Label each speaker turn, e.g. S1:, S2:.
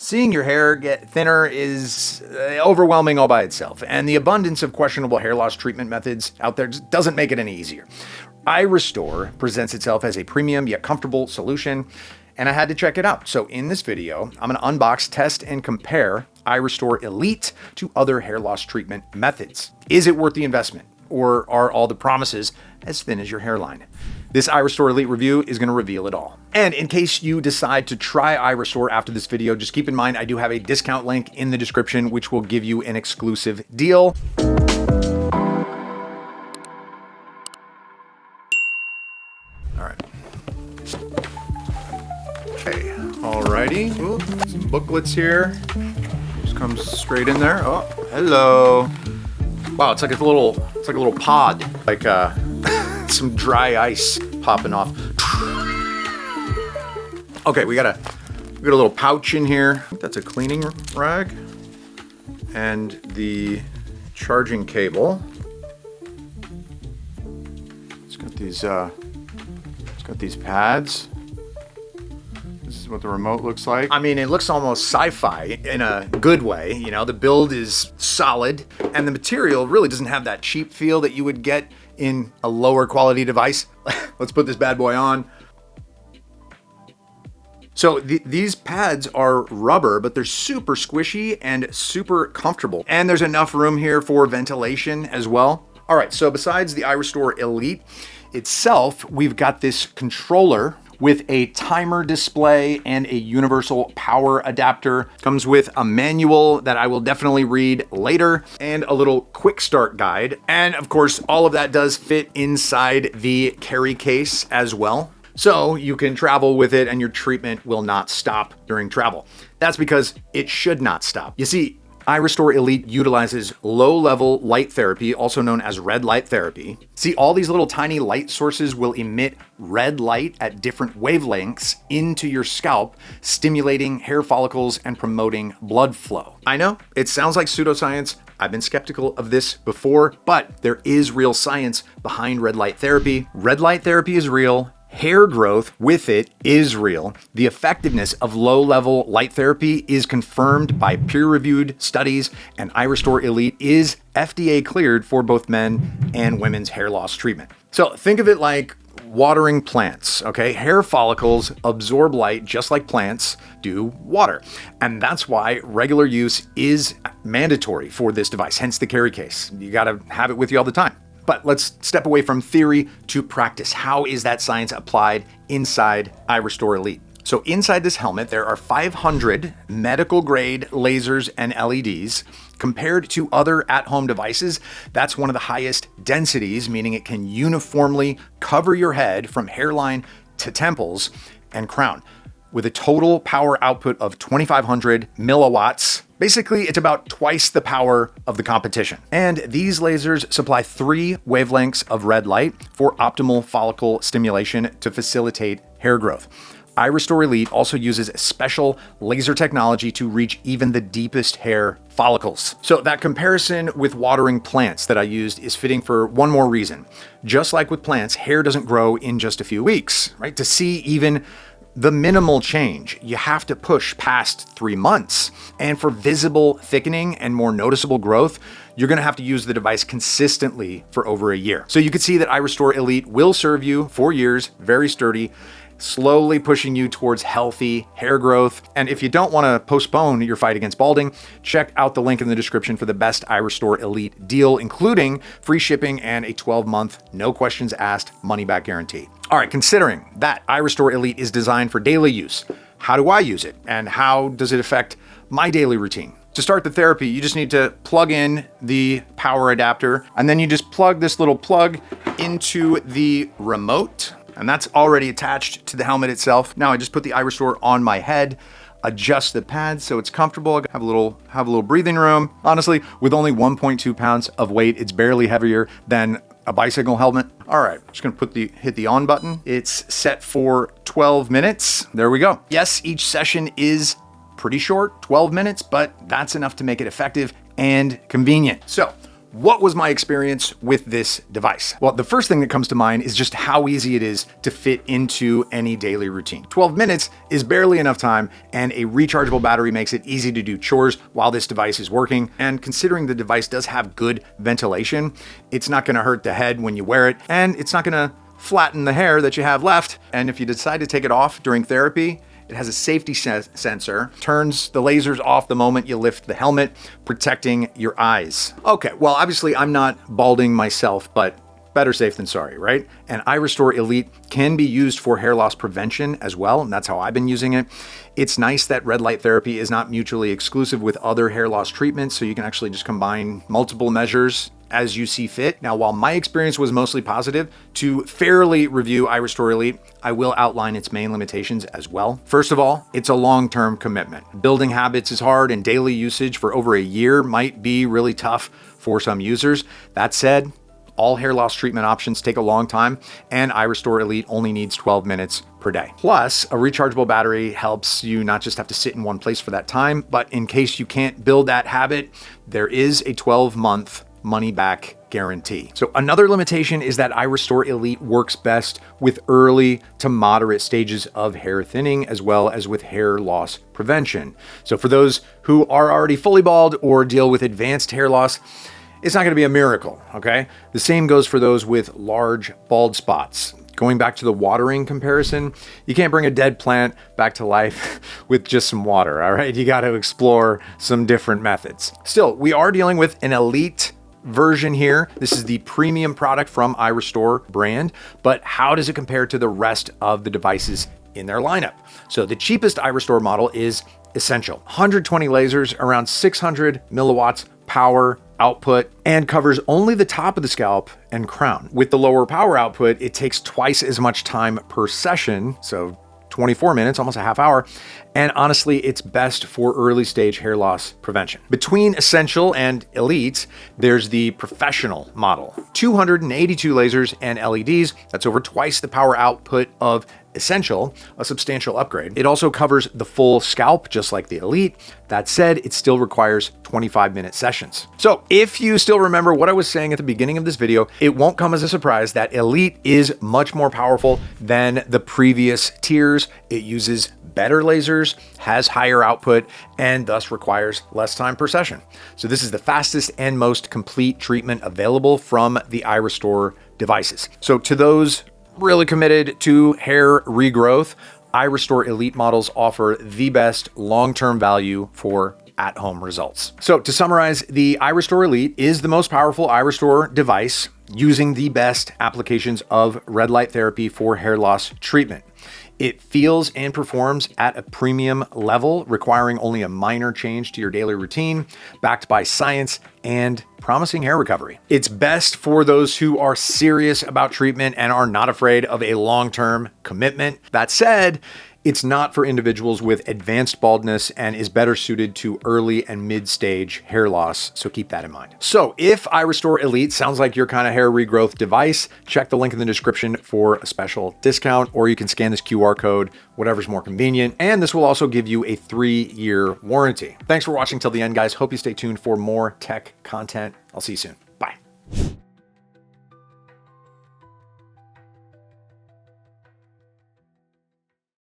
S1: Seeing your hair get thinner is overwhelming all by itself, and the abundance of questionable hair loss treatment methods out there just doesn't make it any easier. iRestore presents itself as a premium yet comfortable solution, and I had to check it out. So in this video, I'm gonna unbox, test, and compare iRestore Elite to other hair loss treatment methods. Is it worth the investment, or are all the promises as thin as your hairline? This iRestore Elite review is gonna reveal it all. And in case you decide to try iRestore after this video, just keep in mind I do have a discount link in the description which will give you an exclusive deal. All right. Okay, alrighty. Ooh, some booklets here. Just comes straight in there. Oh, hello. Wow, it's like a little pod, like some dry ice popping off. Okay, we got a little pouch in here. I think that's a cleaning rag, and the charging cable. It's got these pads. This is what the remote looks like. I mean, it looks almost sci-fi in a good way. You know, the build is solid, and the material really doesn't have that cheap feel that you would get in a lower quality device. Let's put this bad boy on. So these pads are rubber, but they're super squishy and super comfortable. And there's enough room here for ventilation as well. All right, so besides the iRestore Elite itself, we've got this controller with a timer display and a universal power adapter. Comes with a manual that I will definitely read later, and a little quick start guide. And of course, all of that does fit inside the carry case as well. So you can travel with it and your treatment will not stop during travel. That's because it should not stop. You see, iRestore Elite utilizes low-level light therapy, also known as red light therapy. See, all these little tiny light sources will emit red light at different wavelengths into your scalp, stimulating hair follicles and promoting blood flow. I know, it sounds like pseudoscience. I've been skeptical of this before, but there is real science behind red light therapy. Red light therapy is real. Hair growth with it is real. The effectiveness of low-level light therapy is confirmed by peer-reviewed studies, and iRestore Elite is FDA cleared for both men and women's hair loss treatment. So think of it like watering plants, okay? Hair follicles absorb light just like plants do water. And that's why regular use is mandatory for this device, hence the carry case. You gotta have it with you all the time. But let's step away from theory to practice. How is that science applied inside iRestore Elite? So inside this helmet, there are 500 medical grade lasers and LEDs. Compared to other at-home devices, that's one of the highest densities, meaning it can uniformly cover your head from hairline to temples and crown, with a total power output of 2,500 milliwatts. Basically, it's about twice the power of the competition. And these lasers supply 3 wavelengths of red light for optimal follicle stimulation to facilitate hair growth. iRestore Elite also uses special laser technology to reach even the deepest hair follicles. So that comparison with watering plants that I used is fitting for one more reason. Just like with plants, hair doesn't grow in just a few weeks, right? To see even the minimal change, you have to push past 3 months. And for visible thickening and more noticeable growth, you're gonna have to use the device consistently for over a year. So you can see that iRestore Elite will serve you for years, very sturdy, slowly pushing you towards healthy hair growth. And if you don't wanna postpone your fight against balding, check out the link in the description for the best iRestore Elite deal, including free shipping and a 12-month, no questions asked, money-back guarantee. All right, considering that iRestore Elite is designed for daily use, how do I use it? And how does it affect my daily routine? To start the therapy, you just need to plug in the power adapter, and then you just plug this little plug into the remote, and that's already attached to the helmet itself. Now I just put the iRestore on my head, adjust the pads so it's comfortable. I have a little breathing room. Honestly, with only 1.2 pounds of weight, it's barely heavier than a bicycle helmet. All right, just gonna hit the on button. It's set for 12 minutes. There we go. Yes, each session is pretty short, 12 minutes, but that's enough to make it effective and convenient. So what was my experience with this device? Well, the first thing that comes to mind is just how easy it is to fit into any daily routine. 12 minutes is barely enough time, and a rechargeable battery makes it easy to do chores while this device is working. And considering the device does have good ventilation, it's not gonna hurt the head when you wear it, and it's not gonna flatten the hair that you have left. And if you decide to take it off during therapy, it has a safety sensor, turns the lasers off the moment you lift the helmet, protecting your eyes. Okay, well, obviously I'm not balding myself, but better safe than sorry, right? And iRestore Elite can be used for hair loss prevention as well, and that's how I've been using it. It's nice that red light therapy is not mutually exclusive with other hair loss treatments, so you can actually just combine multiple measures as you see fit. Now, while my experience was mostly positive, to fairly review iRestore Elite, I will outline its main limitations as well. First of all, it's a long-term commitment. Building habits is hard, and daily usage for over a year might be really tough for some users. That said, all hair loss treatment options take a long time, and iRestore Elite only needs 12 minutes per day. Plus, a rechargeable battery helps you not just have to sit in one place for that time, but in case you can't build that habit, there is a 12-month money-back guarantee. So another limitation is that iRestore Elite works best with early to moderate stages of hair thinning, as well as with hair loss prevention. So for those who are already fully bald or deal with advanced hair loss, it's not going to be a miracle, okay? The same goes for those with large bald spots. Going back to the watering comparison, you can't bring a dead plant back to life with just some water, all right? You got to explore some different methods. Still, we are dealing with an Elite version here. This is the premium product from iRestore brand, but how does it compare to the rest of the devices in their lineup? So the cheapest iRestore model is Essential. 120 lasers, around 600 milliwatts power output, and covers only the top of the scalp and crown. With the lower power output, it takes twice as much time per session, so 24 minutes, almost a half hour. And honestly, it's best for early stage hair loss prevention. Between Essential and Elite, there's the professional model. 282 lasers and LEDs, that's over twice the power output of Essential, a substantial upgrade. It also covers the full scalp, just like the Elite. That said, it still requires 25-minute sessions. So if you still remember what I was saying at the beginning of this video, it won't come as a surprise that Elite is much more powerful than the previous tiers. It uses better lasers, has higher output, and thus requires less time per session. So this is the fastest and most complete treatment available from the iRestore devices. So to those really committed to hair regrowth, iRestore Elite models offer the best long-term value for at-home results. So to summarize, the iRestore Elite is the most powerful iRestore device using the best applications of red light therapy for hair loss treatment. It feels and performs at a premium level, requiring only a minor change to your daily routine, backed by science and promising hair recovery. It's best for those who are serious about treatment and are not afraid of a long-term commitment. That said, it's not for individuals with advanced baldness and is better suited to early and mid-stage hair loss, so keep that in mind. So if iRestore Elite sounds like your kind of hair regrowth device, check the link in the description for a special discount, or you can scan this QR code, whatever's more convenient, and this will also give you a 3-year warranty. Thanks for watching till the end, guys. Hope you stay tuned for more tech content. I'll see you soon.